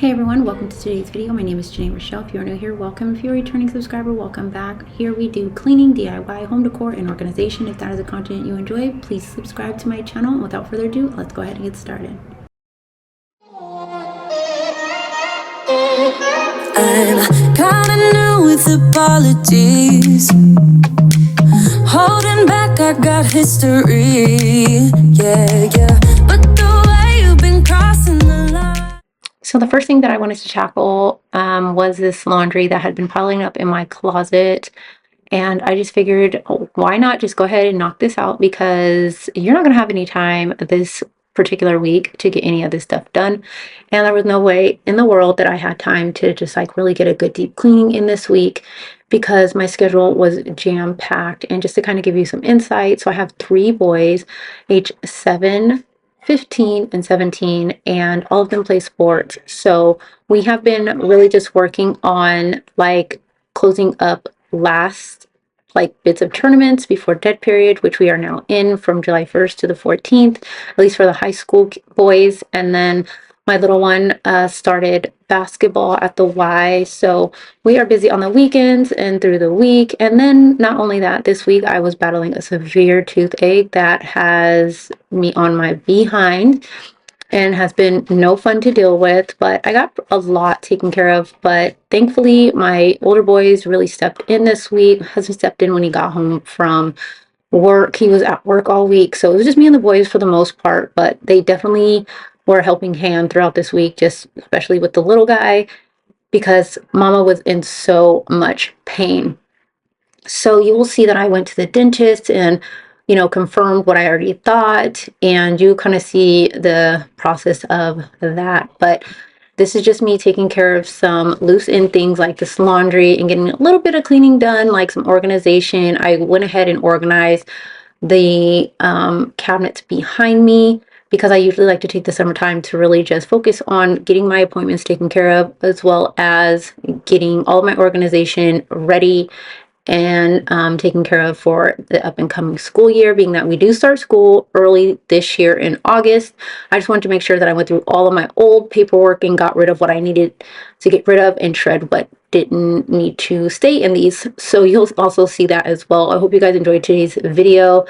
Hey everyone, welcome to today's video. My name is Janay.Rachelle. If you're new here, welcome. If you're a returning subscriber, welcome back. Here we do cleaning, DIY, home decor, and organization. If that is a content you enjoy, please subscribe to my channel. And without further ado, let's go ahead and get started. I'm kinda new with apologies. Holding back, I got history. Yeah. But the way you've been crossing the line. So the first thing that I wanted to tackle was this laundry that had been piling up in my closet. And I just figured, oh, why not just go ahead and knock this out, because you're not going to have any time this particular week to get any of this stuff done. And there was no way in the world that I had time to just like really get a good deep cleaning in this week, because my schedule was jam packed. And just to kind of give you some insight, so I have 3 boys, age 7, 15, and 17, and all of them play sports. So we have been really just working on like closing up last like bits of tournaments before dead period, which we are now in from July 1st to the 14th, at least for the high school boys. And then my little one started basketball at the Y, so we are busy on the weekends and through the week. And then not only that, this week I was battling a severe toothache that has me on my behind and has been no fun to deal with, but I got a lot taken care of. But thankfully my older boys really stepped in this week. Husband stepped in when he got home from work. He was at work all week, so it was just me and the boys for the most part, but they definitely were a helping hand throughout this week, just especially with the little guy, because mama was in so much pain. So you will see that I went to the dentist and, confirmed what I already thought, and you kind of see the process of that. But this is just me taking care of some loose end things like this laundry and getting a little bit of cleaning done, like some organization. I went ahead and organized the cabinets behind me, because I usually like to take the summertime to really just focus on getting my appointments taken care of, as well as getting all of my organization ready and taken care of for the up and coming school year, being that we do start school early this year in August. I just wanted to make sure that I went through all of my old paperwork and got rid of what I needed to get rid of and shred what didn't need to stay in these. So you'll also see that as well. I hope you guys enjoyed today's video,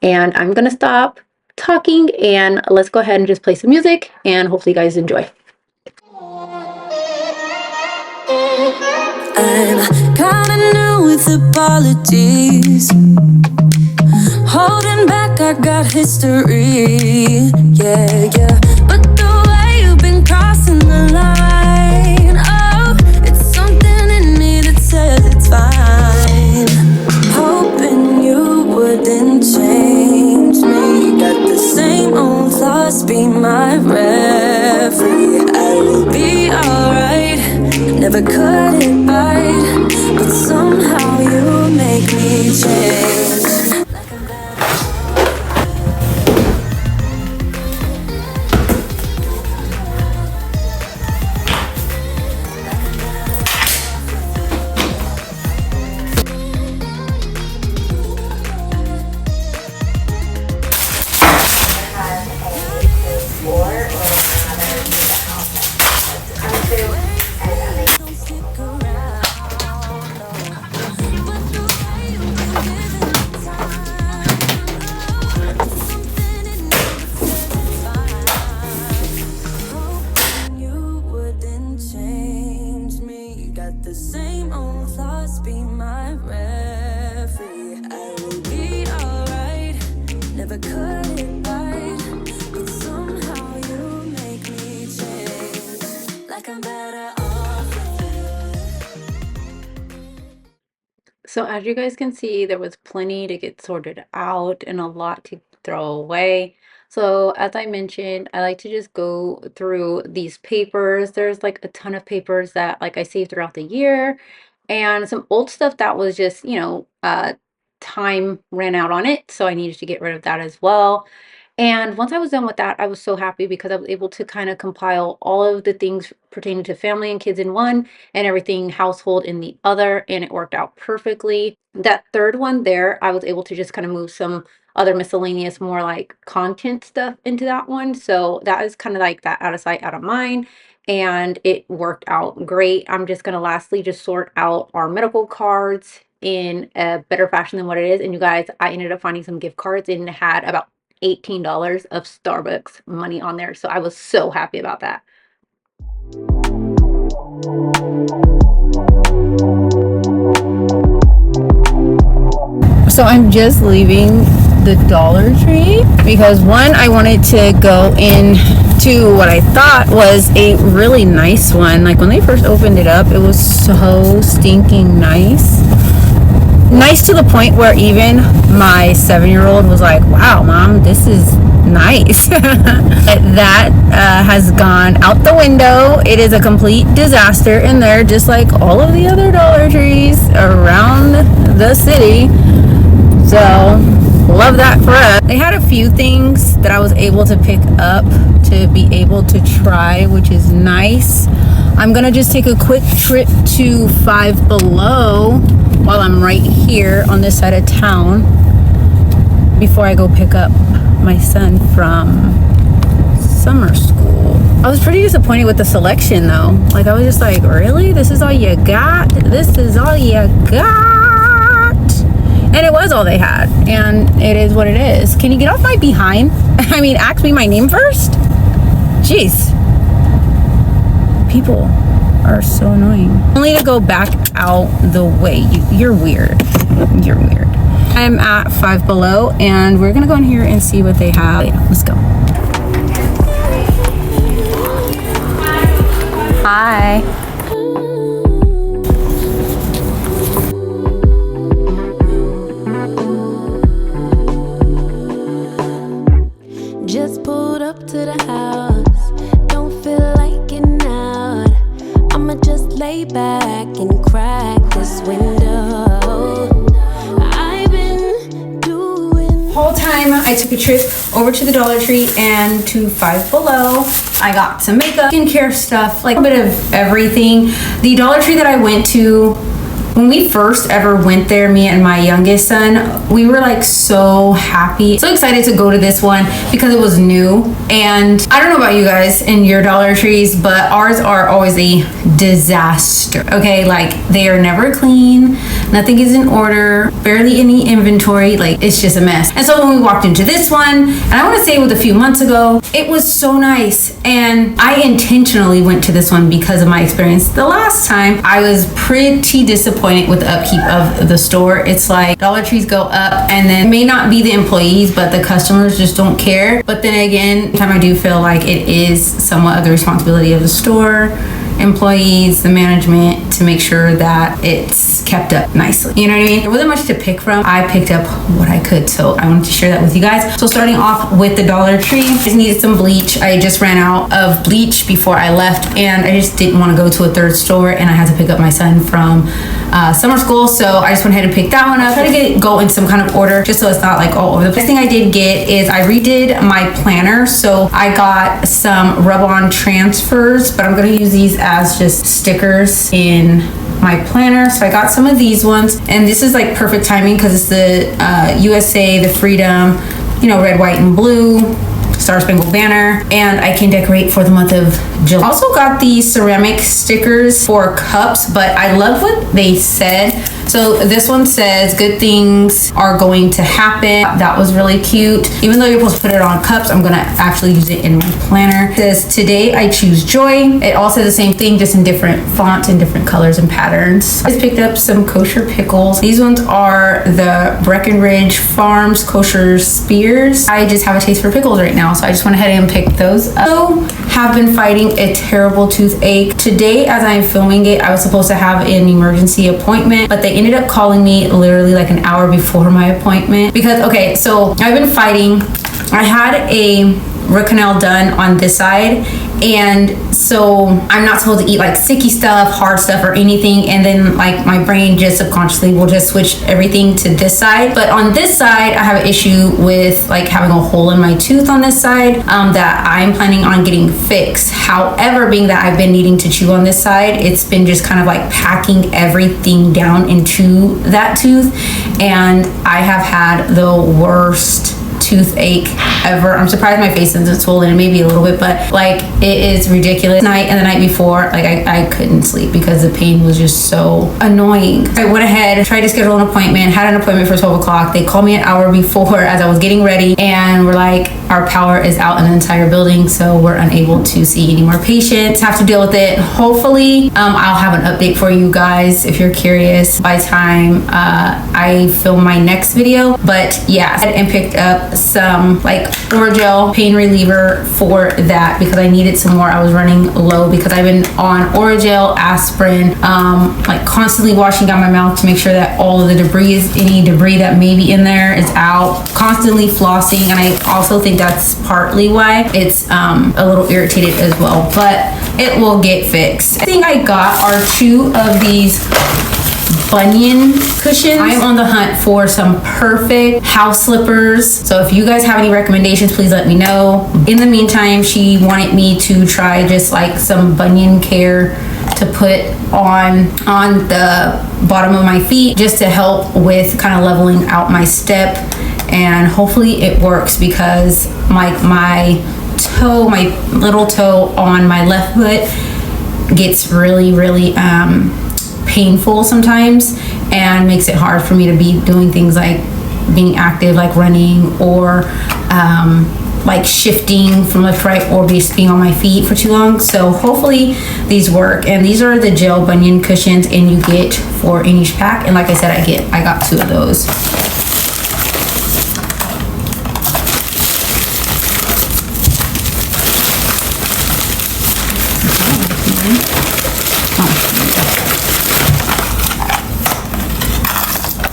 and I'm gonna stop talking and let's go ahead and just play some music, and hopefully you guys enjoy. I'm kinda new with apologies. Holding back, I got history. Yeah. But the way you've been crossing the line, oh, it's something in me that says it's fine. Hoping you wouldn't change me. Got the same old thoughts, be my referee. I will be alright. Never cut it right, but somehow you make me change. The same old thoughts, be my referee. I will be alright. Never cut it right, but somehow you make me change. Like I'm better off with you. So as you guys can see, there was plenty to get sorted out and a lot to throw away. So as I mentioned, I like to just go through these papers. There's like a ton of papers that like I saved throughout the year, and some old stuff that was just, time ran out on it. So I needed to get rid of that as well. And once I was done with that, I was so happy because I was able to kind of compile all of the things pertaining to family and kids in one and everything household in the other, and it worked out perfectly. That third one there, I was able to just kind of move some other miscellaneous, more like content stuff into that one. So that is kind of like that out of sight, out of mind. and it worked out great. I'm just gonna lastly just sort out our medical cards in a better fashion than what it is. And you guys, I ended up finding some gift cards and it had about $18 of Starbucks money on there. So I was so happy about that. So I'm just leaving the Dollar Tree because one, I wanted to go into what I thought was a really nice one. Like when they first opened it up, it was so stinking nice. Nice to the point where even my 7-year-old was like, wow, Mom, this is nice. That has gone out the window. It is a complete disaster in there, just like all of the other Dollar Trees around the city. So, love that for us. They had a few things that I was able to pick up to be able to try, which is nice. I'm gonna just take a quick trip to Five Below while I'm right here on this side of town before I go pick up my son from summer school. I was pretty disappointed with the selection though. Like I was just like, really? This is all you got? This is all you got? And it was all they had, and it is what it is. Can you get off my behind? I mean, ask me my name first? Jeez. People are so annoying. Only to go back out the way. You're weird. You're weird. I'm at Five Below, and we're gonna go in here and see what they have. Yeah, let's go. Hi. Just pulled up to the house. Don't feel like getting out. I'ma just lay back and crack this window. I've been doing. Whole time I took a trip over to the Dollar Tree and to Five Below. I got some makeup, skincare stuff, like a bit of everything. The Dollar Tree that I went to, when we first ever went there, me and my youngest son, we were like so happy, so excited to go to this one because it was new. And I don't know about you guys and your Dollar Trees, but ours are always a disaster. Okay, like they are never clean, nothing is in order, barely any inventory, like it's just a mess. And so when we walked into this one, and I want to say it was a few months ago, it was so nice. And I intentionally went to this one because of my experience the last time. I was pretty disappointed with the upkeep of the store. It's like Dollar Trees go up and then it may not be the employees, but the customers just don't care. But then again, sometimes I do feel like it is somewhat of the responsibility of the store, employees, the management, to make sure that it's kept up nicely. You know what I mean? There wasn't much to pick from. I picked up what I could, so I wanted to share that with you guys. So starting off with the Dollar Tree, I just needed some bleach. I just ran out of bleach before I left, and I just didn't want to go to a third store, and I had to pick up my son from summer school, so I just went ahead and picked that one up. Try to go in some kind of order just so it's not like all over the place. The thing I did get is I redid my planner, so I got some rub-on transfers, but I'm going to use these as just stickers in my planner. So I got some of these ones, and this is like perfect timing because it's the USA, the Freedom, you know, red, white, and blue Star Spangled Banner, and I can decorate for the month of July. I also got these ceramic stickers for cups, but I love what they said. So this one says, good things are going to happen. That was really cute. Even though you're supposed to put it on cups, I'm gonna actually use it in my planner. It says, today I choose joy. It all says the same thing, just in different fonts and different colors and patterns. I just picked up some kosher pickles. These ones are the Breckenridge Farms kosher spears. I just have a taste for pickles right now, so I just went ahead and picked those up. So, have been fighting a terrible toothache. Today, as I'm filming it, I was supposed to have an emergency appointment, but they ended up calling me literally like an hour before my appointment because, okay, so I've been fighting. I had a root canal done on this side, and so I'm not supposed to eat like sticky stuff, hard stuff, or anything, and then like my brain just subconsciously will just switch everything to this side. But on this side, I have an issue with like having a hole in my tooth on this side that I'm planning on getting fixed. However, being that I've been needing to chew on this side, it's been just kind of like packing everything down into that tooth, and I have had the worst toothache ever. I'm surprised my face isn't swollen, and maybe a little bit, but like it is ridiculous. Night and the night before, like I couldn't sleep because the pain was just so annoying. I went ahead, tried to schedule an appointment, had an appointment for 12 o'clock. They called me an hour before as I was getting ready, and we're like, our power is out in the entire building, so we're unable to see any more patients. Have to deal with it. Hopefully, I'll have an update for you guys if you're curious by time I film my next video. But yeah, and picked up some like Orajel pain reliever for that because I needed some more. I was running low because I've been on Orajel, aspirin, like constantly washing down my mouth to make sure that all of the any debris that may be in there is out, constantly flossing. And I also think that's partly why it's a little irritated as well, but it will get fixed. I think I got are 2 of these bunion cushions. I'm on the hunt for some perfect house slippers, so if you guys have any recommendations, please let me know. In the meantime, she wanted me to try just like some bunion care to put on the bottom of my feet just to help with kind of leveling out my step, and hopefully it works because my little toe on my left foot gets really painful sometimes and makes it hard for me to be doing things like being active, like running or like shifting from left to right, or just being on my feet for too long. So hopefully these work. And these are the gel bunion cushions, and you get 4 in each pack. And like I said, I got 2 of those.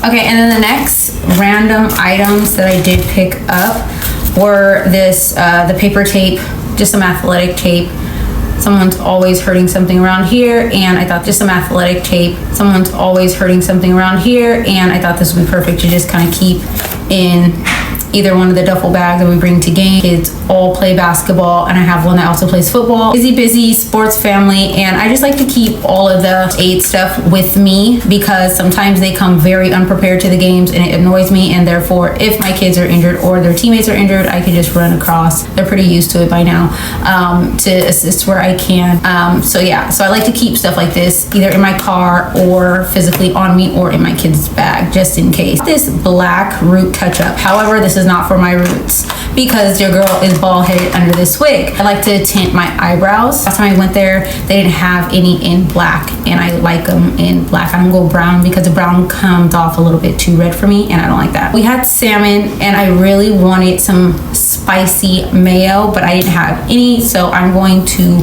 Okay, and then the next random items that I did pick up were the paper tape, just some athletic tape. Someone's always hurting something around here, and I thought just some athletic tape. Someone's always hurting something around here, and I thought this would be perfect to just kind of keep in either one of the duffel bags that we bring to game. Kids all play basketball, and I have one that also plays football. Busy sports family, and I just like to keep all of the aid stuff with me because sometimes they come very unprepared to the games, and it annoys me. And therefore, if my kids are injured or their teammates are injured, I can just run across. They're pretty used to it by now, to assist where I can. So yeah, so I like to keep stuff like this either in my car or physically on me or in my kids' bag, just in case. This black root touch-up. However, this is not for my roots because your girl is bald headed under this wig. I like to tint my eyebrows. Last time I went there, they didn't have any in black, and I like them in black. I don't go brown because the brown comes off a little bit too red for me, and I don't like that. We had salmon, and I really wanted some spicy mayo, but I didn't have any, so I'm going to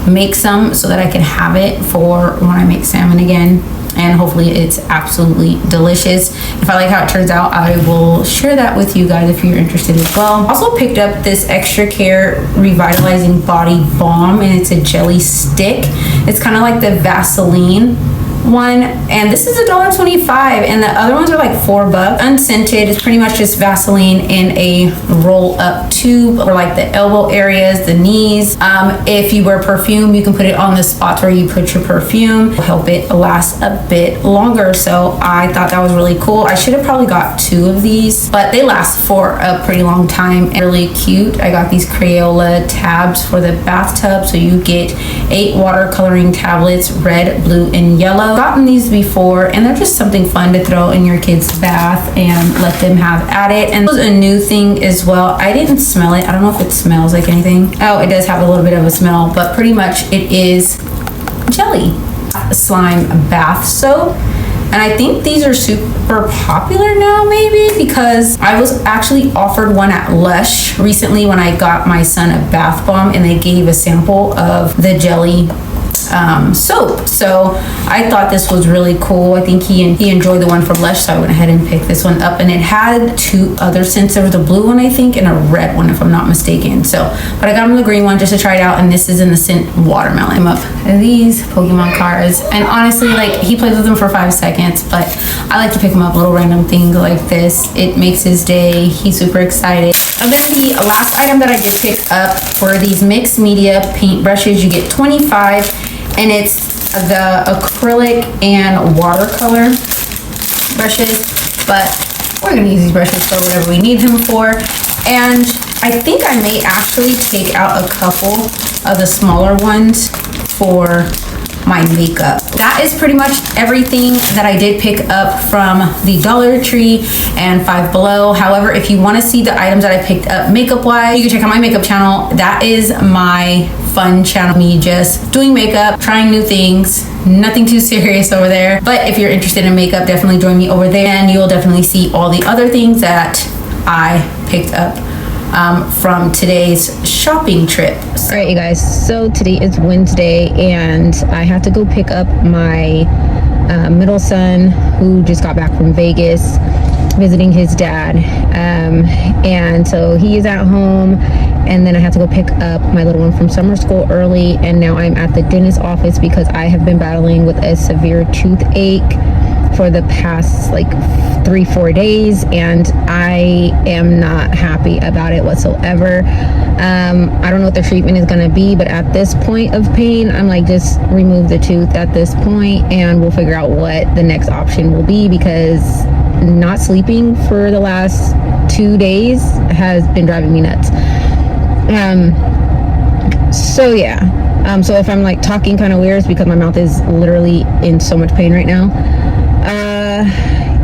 make some so that I can have it for when I make salmon again. And hopefully it's absolutely delicious. If I like how it turns out, I will share that with you guys if you're interested as well. Also picked up this Extra Care Revitalizing Body Balm, and it's a jelly stick. It's kind of like the Vaseline one, and this is $1.25, and the other ones are like $4. Unscented. It's pretty much just Vaseline in a roll-up tube for like the elbow areas, the knees. If you wear perfume, you can put it on the spots where you put your perfume. It'll help it last a bit longer, so I thought that was really cool. I should have probably got 2 of these, but they last for a pretty long time and really cute. I got these Crayola tabs for the bathtub, so you get 8 watercoloring tablets, red, blue, and yellow. Gotten these before, and they're just something fun to throw in your kids' bath and let them have at it. And this was a new thing as well. I didn't smell it. I don't know if it smells like anything. Oh, it does have a little bit of a smell, but pretty much it is jelly slime bath soap. And I think these are super popular now, maybe because I was actually offered one at Lush recently when I got my son a bath bomb, and they gave a sample of the jelly soap. So I thought this was really cool. I think he enjoyed the one from Lush, so I went ahead and picked this one up. And it had 2 other scents. There was a blue one, I think, and a red one, if I'm not mistaken. So, but I got him the green one just to try it out, and this is in the scent watermelon. Up these Pokemon cards, and honestly, like, he plays with them for 5 seconds, but I like to pick him up little random things like this. It makes his day. He's super excited. And then the last item that I did pick up for these mixed media paint brushes, you get 25. And it's the acrylic and watercolor brushes, but we're gonna use these brushes for whatever we need them for. And I think I may actually take out a couple of the smaller ones for my makeup. That is pretty much everything that I did pick up from the Dollar Tree and Five Below. However, if you want to see the items that I picked up makeup wise, you can check out my makeup channel. That is my fun channel, me just doing makeup, trying new things, nothing too serious over there. But if you're interested in makeup, definitely join me over there and you'll definitely see all the other things that I picked up from today's shopping trip. All right, you guys, so today is Wednesday and I have to go pick up my middle son who just got back from Vegas visiting his dad, and so he is at home, and then I have to go pick up my little one from summer school early, and now I'm at the dentist office because I have been battling with a severe toothache for the past like 3-4 days, and I am not happy about it whatsoever. I don't know what the treatment is going to be, but at this point of pain, I'm like, just remove the tooth at this point and we'll figure out what the next option will be, because not sleeping for the last 2 days has been driving me nuts. So yeah, so if I'm like talking kind of weird, it's because my mouth is literally in so much pain right now.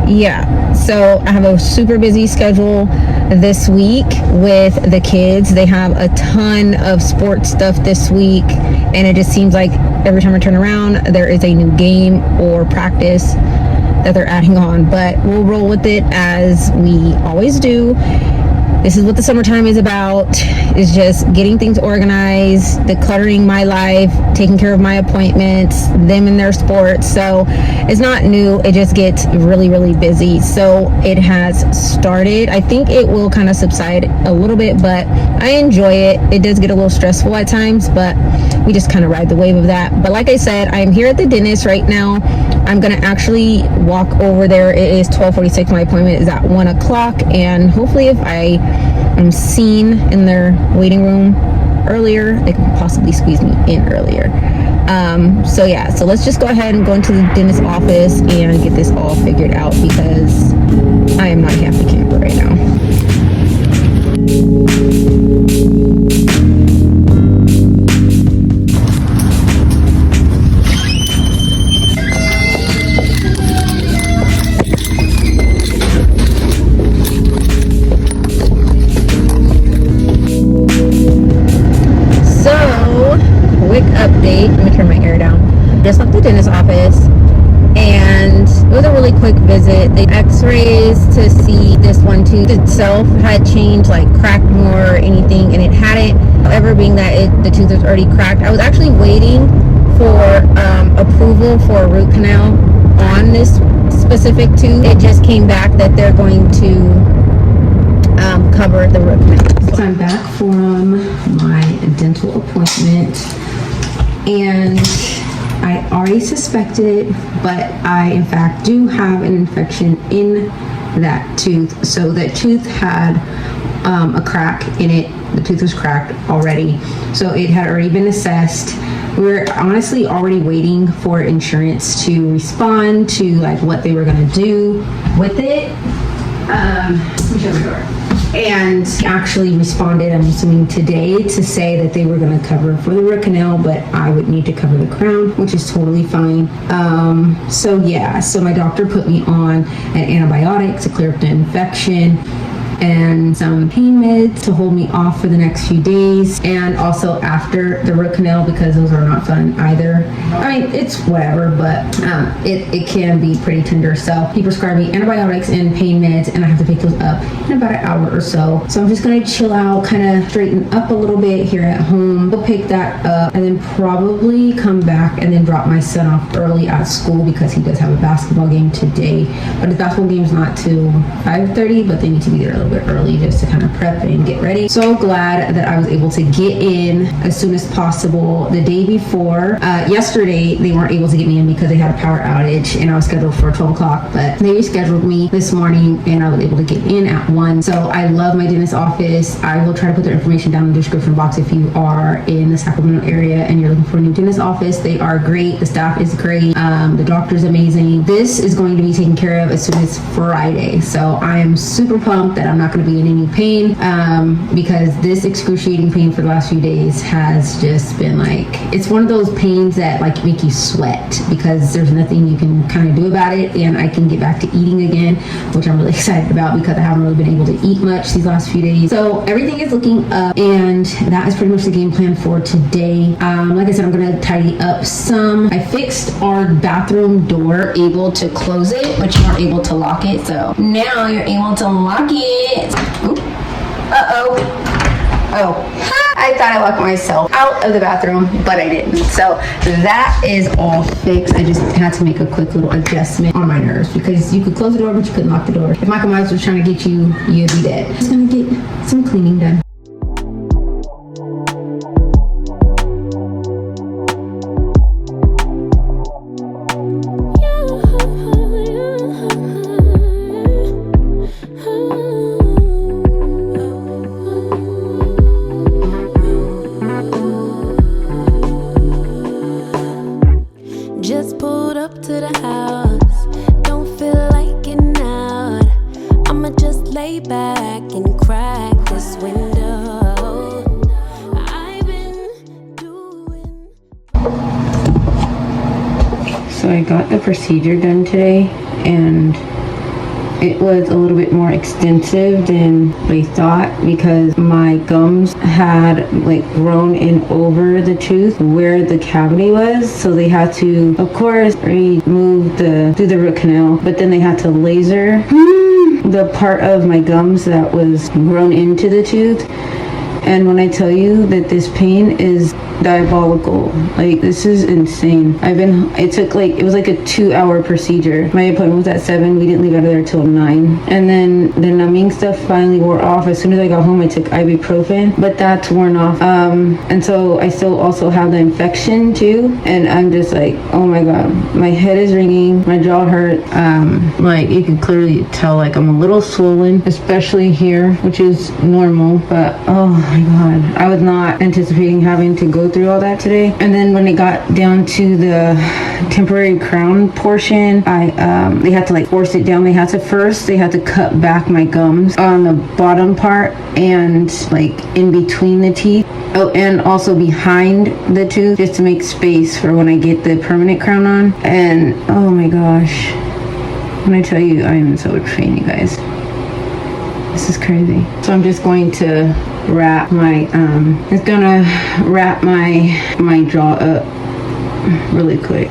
Yeah, so I have a super busy schedule this week with the kids. They have a ton of sports stuff this week, and it just seems like every time I turn around, there is a new game or practice that they're adding on, but we'll roll with it as we always do. This is what the summertime is about, is just getting things organized, decluttering my life, taking care of my appointments, them and their sports. So it's not new, it just gets really, really busy. So it has started. I think it will kind of subside a little bit, but I enjoy it. It does get a little stressful at times, but we just kind of ride the wave of that. But like I said, I'm here at the dentist right now. I'm gonna actually walk over there. It is 12:46. My appointment is at 1 o'clock, and hopefully if I am seen in their waiting room earlier, they can possibly squeeze me in earlier. So yeah, so let's just go ahead and go into the dentist office and get this all figured out, because I am not a happy camper right now. Update. Let me turn my air down. Just left the dentist office, and it was a really quick visit. The x-rays to see this one tooth itself had changed, like cracked more or anything, and it hadn't. However, being that the tooth was already cracked, I was actually waiting for approval for a root canal on this specific tooth. It just came back that they're going to cover the root canal. So I'm back from my dental appointment, and I already suspected it, but I in fact do have an infection in that tooth. So that tooth had a crack in it. The tooth was cracked already, so it had already been assessed. We were honestly already waiting for insurance to respond to like what they were going to do with it. Let me shut the door. And actually responded, I'm assuming today, to say that they were going to cover for the root canal, but I would need to cover the crown, which is totally fine. So yeah, so my doctor put me on an antibiotic to clear up the infection, and some pain meds to hold me off for the next few days, and also after the root canal, because those are not fun either. I mean, it's whatever, but it can be pretty tender. So he prescribed me antibiotics and pain meds, and I have to pick those up in about an hour or so. So I'm just gonna chill out, kind of straighten up a little bit here at home. We'll pick that up and then probably come back and then drop my son off early at school, because he does have a basketball game today. But his basketball game is not till 5:30, but they need to be there a little little bit early just to kind of prep and get ready. So glad that I was able to get in as soon as possible. The day before, yesterday, they weren't able to get me in because they had a power outage and I was scheduled for 12 o'clock, but they rescheduled me this morning and I was able to get in at 1. So I love my dentist office. I will try to put their information down in the description box if you are in the Sacramento area and you're looking for a new dentist office. They are great. The staff is great. The doctor's amazing. This is going to be taken care of as soon as Friday. So I am super pumped that I'm not going to be in any pain because this excruciating pain for the last few days has just been like, it's one of those pains that like make you sweat because there's nothing you can kind of do about it, and I can get back to eating again, which I'm really excited about because I haven't really been able to eat much these last few days. So everything is looking up, and that is pretty much the game plan for today. Like I said, I'm going to tidy up some. I fixed our bathroom door, able to close it, but you weren't able to lock it. So now you're able to lock it. Oop. Uh-oh. Oh, I thought I locked myself out of the bathroom, but I didn't. So that is all fixed. I just had to make a quick little adjustment on my nerves because you could close the door, but you couldn't lock the door. If Michael Myers was trying to get you, you'd be dead. Just gonna get some cleaning done. Just pulled up to the house. Don't feel like getting out. I'ma just lay back and crack this window. I've been doing. So I got the procedure done today, and it was a little bit more extensive than they thought because my gums had like grown in over the tooth where the cavity was. So they had to, of course, do the root canal, but then they had to laser the part of my gums that was grown into the tooth. And when I tell you that this pain is diabolical, like this is insane. It was like a 2-hour procedure. My appointment was at 7. We didn't leave out of there till 9. And then the numbing stuff finally wore off. As soon as I got home, I took ibuprofen, but that's worn off. And so I still also have the infection too. And I'm just like, oh my God, my head is ringing, my jaw hurt. Like you can clearly tell like I'm a little swollen, especially here, which is normal, but oh my God, I was not anticipating having to go through all that today. And then when it got down to the temporary crown portion, they had to like force it down. They had to cut back my gums on the bottom part and like in between the teeth. Oh, and also behind the tooth just to make space for when I get the permanent crown on. And oh my gosh, when I tell you, I am in so much pain, you guys. This is crazy. So I'm just going to wrap my my jaw up really quick.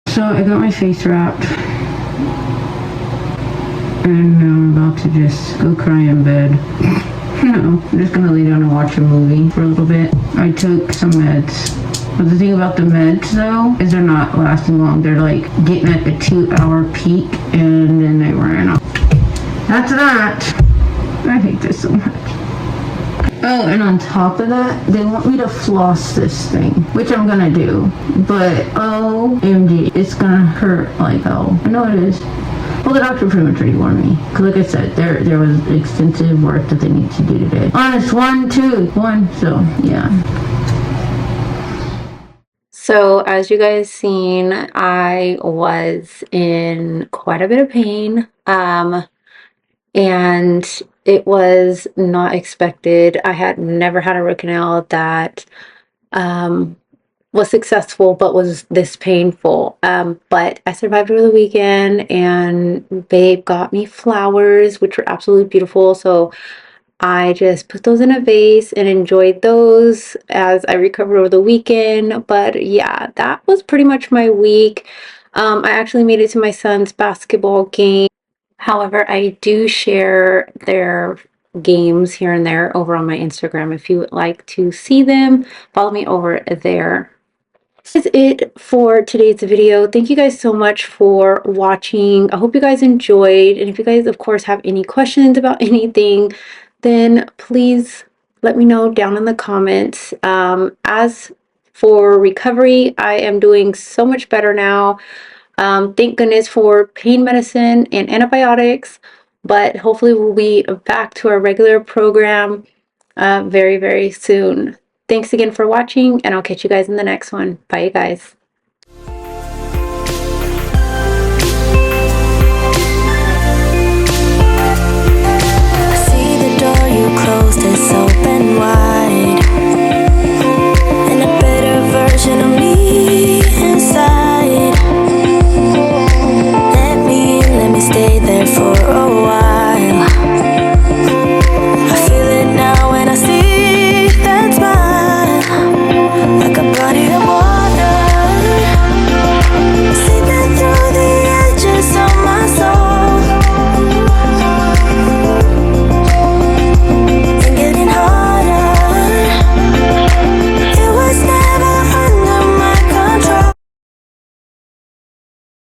So I got my face wrapped, and now I'm about to just go cry in bed. No, I'm just gonna lay down and watch a movie for a little bit. I took some meds. But the thing about the meds though is they're not lasting long. They're like getting at the 2-hour peak and then they ran off. That's that. I hate this so much. Oh, and on top of that, they want me to floss this thing, which I'm gonna do. But OMG, it's gonna hurt like hell. I know it is. Well, the doctor pretty much already warned me. Because like I said, there was extensive work that they need to do today. On this one, so yeah. So as you guys seen, I was in quite a bit of pain. And it was not expected. I had never had a root canal that was successful but was this painful. But I survived over the weekend, and babe got me flowers, which were absolutely beautiful. So I just put those in a vase and enjoyed those as I recovered over the weekend. But yeah, that was pretty much my week. I actually made it to my son's basketball game. However, I do share their games here and there over on my Instagram. If you would like to see them, follow me over there. This is it for today's video. Thank you guys so much for watching. I hope you guys enjoyed. And if you guys, of course, have any questions about anything, then please let me know down in the comments. As for recovery, I am doing so much better now. Thank goodness for pain medicine and antibiotics, but hopefully we'll be back to our regular program very, very soon. Thanks again for watching, and I'll catch you guys in the next one. Bye, you guys.